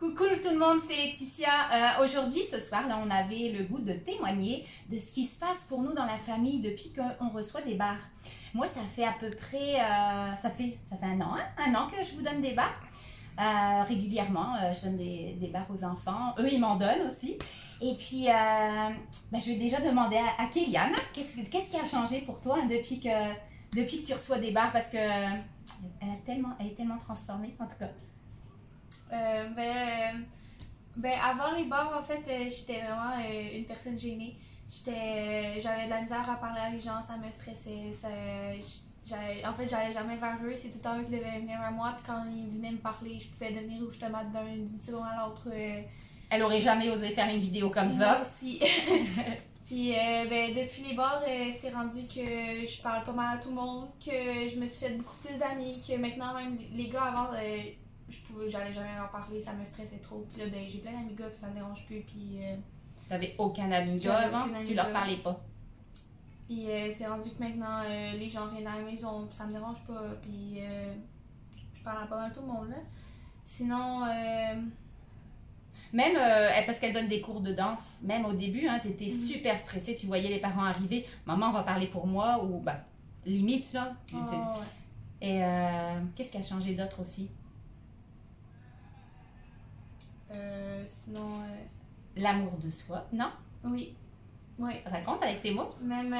Coucou tout le monde, c'est Laetitia. Aujourd'hui, ce soir, là, on avait le goût de témoigner de ce qui se passe pour nous dans la famille depuis qu'on reçoit des bars. Moi, ça fait à peu près, ça fait un an que je vous donne des bars. Régulièrement, je donne des bars aux enfants. Eux, ils m'en donnent aussi. Et puis, je vais déjà demander à Kéliane, qu'est-ce qui a changé pour toi hein, depuis que tu reçois des bars, parce que elle est tellement transformée, en tout cas. Avant les bars, en fait, j'étais vraiment une personne gênée. J'avais de la misère à parler à les gens, ça me stressait. En fait, j'allais jamais vers eux, c'est tout le temps eux qui devaient venir vers moi. Puis quand ils venaient me parler, je pouvais devenir rouge tomate d'une seconde à l'autre. Elle aurait jamais osé faire une vidéo comme ça. Moi aussi. Puis depuis les bars, c'est rendu que je parle pas mal à tout le monde, que je me suis fait beaucoup plus d'amis, que maintenant même les gars avant, j'allais jamais leur parler, ça me stressait trop. Puis là, j'ai plein d'amis gars, puis ça me dérange plus. Puis t'avais aucun ami gars avant, tu leur parlais pas. Puis c'est rendu que maintenant les gens viennent à la maison, puis ça me dérange pas. Puis je parle à pas mal tout le monde là. Sinon. Même parce qu'elle donne des cours de danse, même au début, hein, tu étais super stressée, tu voyais les parents arriver, maman va parler pour moi, ou limite là. Oh, ouais. Et qu'est-ce qui a changé d'autre aussi? Sinon. L'amour de soi, non? Oui. Raconte avec tes mots. Même.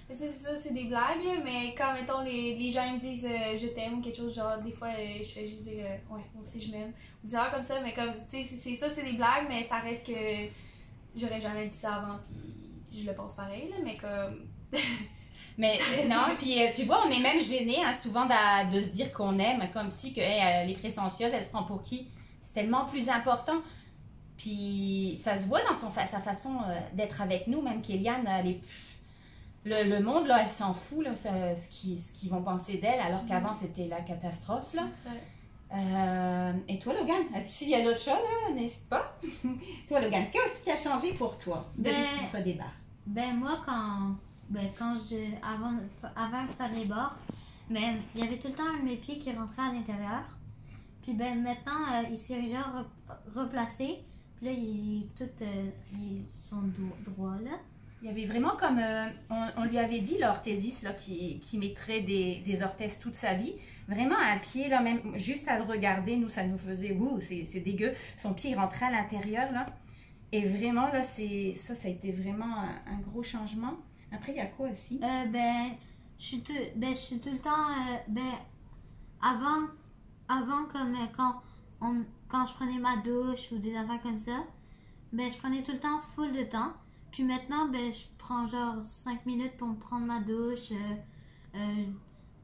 C'est ça, c'est des blagues, là, mais quand, mettons, les gens me disent je t'aime ou quelque chose, genre, des fois, je fais juste dire ouais, moi aussi je m'aime. Des erreurs comme ça, mais comme, tu sais, c'est ça, c'est des blagues, mais ça reste que j'aurais jamais dit ça avant, puis je le pense pareil, là, mais comme. Mais non, puis tu vois, on est même gêné hein, souvent de se dire qu'on aime, comme si que hey, les prétentieuses, elles se prennent pour qui? C'est tellement plus important. Puis ça se voit dans sa façon d'être avec nous, même Kéliane, le monde, là, elle s'en fout, là, ce qu'ils vont penser d'elle, alors qu'avant, c'était la catastrophe, là. Et toi, Logan, s'il y a d'autres choses, là, n'hésite pas. Toi, Logan, qu'est-ce qui a changé pour toi depuis que tu reçois des bars? Moi, avant de faire les bars, il y avait tout le temps un de mes pieds qui rentrait à l'intérieur. Puis maintenant, il s'est déjà replacé. Puis là, ils sont droits, là. Il y avait vraiment comme, on lui avait dit, l'orthésiste, là, qui mettrait des orthèses toute sa vie. Vraiment un pied, là, même juste à le regarder, nous, ça nous faisait, ouh, c'est dégueu. Son pied, il rentrait à l'intérieur, là. Et vraiment, là, ça a été vraiment un gros changement. Après, il y a quoi aussi? Je suis tout le temps, avant comme quand je prenais ma douche ou des affaires comme ça, je prenais tout le temps full de temps. Puis maintenant, je prends genre 5 minutes pour me prendre ma douche,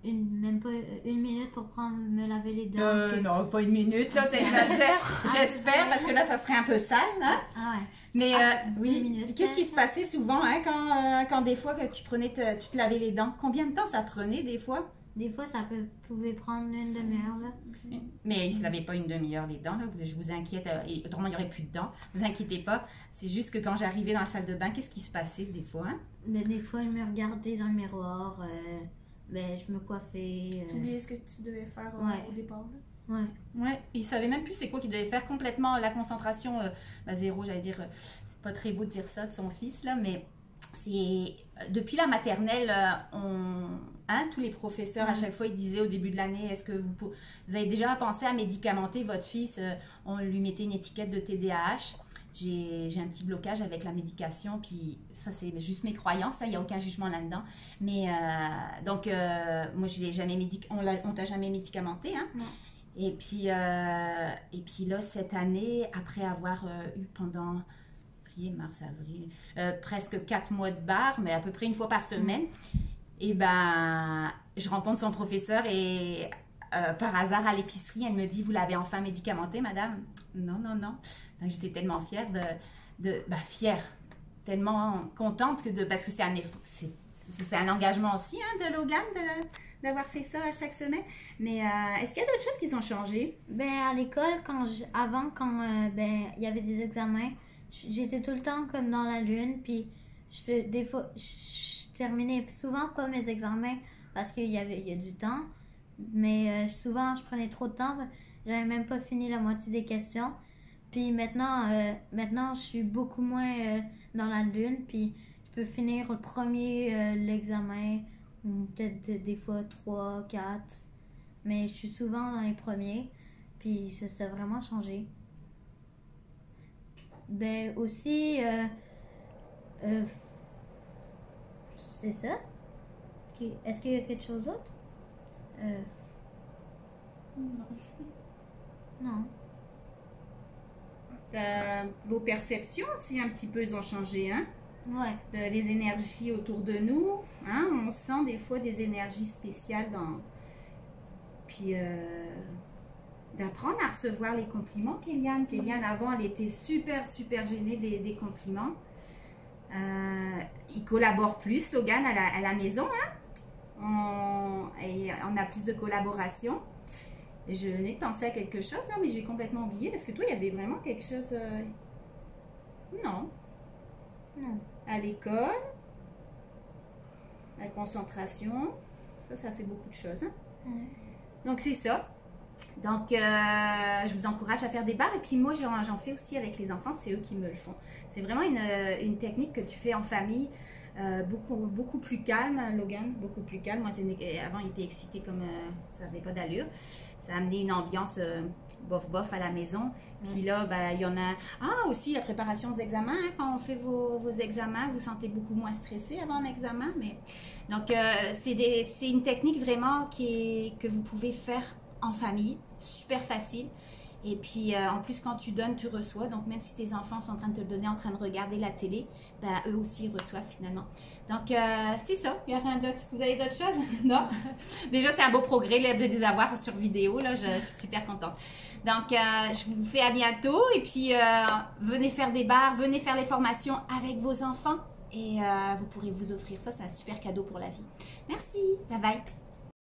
même pas une minute pour me laver les dents. Non, pas une minute, là, t'exagères. J'espère, parce que là, ça serait un peu sale, hein? Ah ouais. Mais oui, qu'est-ce qui ça. se passait souvent, hein, quand des fois que tu te lavais les dents? Combien de temps ça prenait, des fois? Des fois, ça pouvait prendre une demi-heure, là. Mais il ne se lavait pas une demi-heure les dents, là. Je vous inquiète. Et autrement, il n'y aurait plus de dents. Ne vous inquiétez pas. C'est juste que quand j'arrivais dans la salle de bain, qu'est-ce qui se passait des fois? Hein? Des fois, je me regardais dans le miroir. Je me coiffais. Tu oubliais ce que tu devais faire au départ, là. Ouais. Il ne savait même plus c'est quoi qu'il devait faire. Complètement la concentration zéro, j'allais dire. C'est pas très beau de dire ça de son fils, là, mais c'est depuis la maternelle, tous les professeurs à chaque fois ils disaient au début de l'année, est-ce que vous avez déjà pensé à médicamenter votre fils? On lui mettait une étiquette de TDAH. J'ai un petit blocage avec la médication, puis ça c'est juste mes croyances, il n'y a aucun jugement là-dedans. Mais donc moi je l'ai jamais on t'a jamais médicamenté, hein? Non. Et puis là cette année, après avoir eu pendant mars, avril, presque 4 mois de bar, mais à peu près une fois par semaine. Et je rencontre son professeur et par hasard à l'épicerie, elle me dit, vous l'avez enfin médicamenté, madame? Non. Donc j'étais tellement fière fière, tellement contente parce que c'est un engagement aussi hein, de Logan d'avoir fait ça à chaque semaine. Mais est-ce qu'il y a d'autres choses qui ont changé? À l'école, quand il y avait des examens, j'étais tout le temps comme dans la lune, puis des fois, je terminais souvent pas mes examens parce qu'il y a du temps, mais souvent je prenais trop de temps, j'avais même pas fini la moitié des questions. Puis maintenant je suis beaucoup moins dans la lune. Puis je peux finir le premier l'examen, ou peut-être des fois 3, 4. Mais je suis souvent dans les premiers. Puis ça a vraiment changé. Ben aussi, c'est ça. Est-ce qu'il y a quelque chose d'autre? Non. Non. Vos perceptions aussi, un petit peu, ils ont changé, hein? Ouais. Les énergies autour de nous, hein? On sent des fois des énergies spéciales dans... Puis, d'apprendre à recevoir les compliments, Kéliane. Kéliane, avant, elle était super, super gênée des compliments. Il collabore plus, Logan, à la maison, hein? On a plus de collaboration. Et je venais de penser à quelque chose, hein, mais j'ai complètement oublié. Parce que toi, il y avait vraiment quelque chose... Non. Non. À l'école, la concentration, ça fait beaucoup de choses. Hein? Ouais. Donc, c'est ça. Donc, je vous encourage à faire des barres. Et puis, moi, j'en fais aussi avec les enfants. C'est eux qui me le font. C'est vraiment une technique que tu fais en famille. Beaucoup plus calme, Logan. Beaucoup plus calme. Moi, avant, il était excité comme ça n'avait pas d'allure. Ça a amené une ambiance bof-bof à la maison. Puis là, ben, il y en a... Ah, aussi, la préparation aux examens. Hein, quand on fait vos examens, vous sentez beaucoup moins stressé avant l'examen. Donc, c'est une technique vraiment que vous pouvez faire en famille. Super facile. Et puis, en plus, quand tu donnes, tu reçois. Donc, même si tes enfants sont en train de te le donner, en train de regarder la télé, ben, eux aussi, ils reçoivent finalement. Donc, c'est ça. Il y a rien d'autre. Vous avez d'autres choses? Non? Déjà, c'est un beau progrès là, de les avoir sur vidéo. Là, je suis super contente. Donc, je vous fais à bientôt. Et puis, venez faire des bars, venez faire les formations avec vos enfants. Et vous pourrez vous offrir ça. C'est un super cadeau pour la vie. Merci. Bye bye.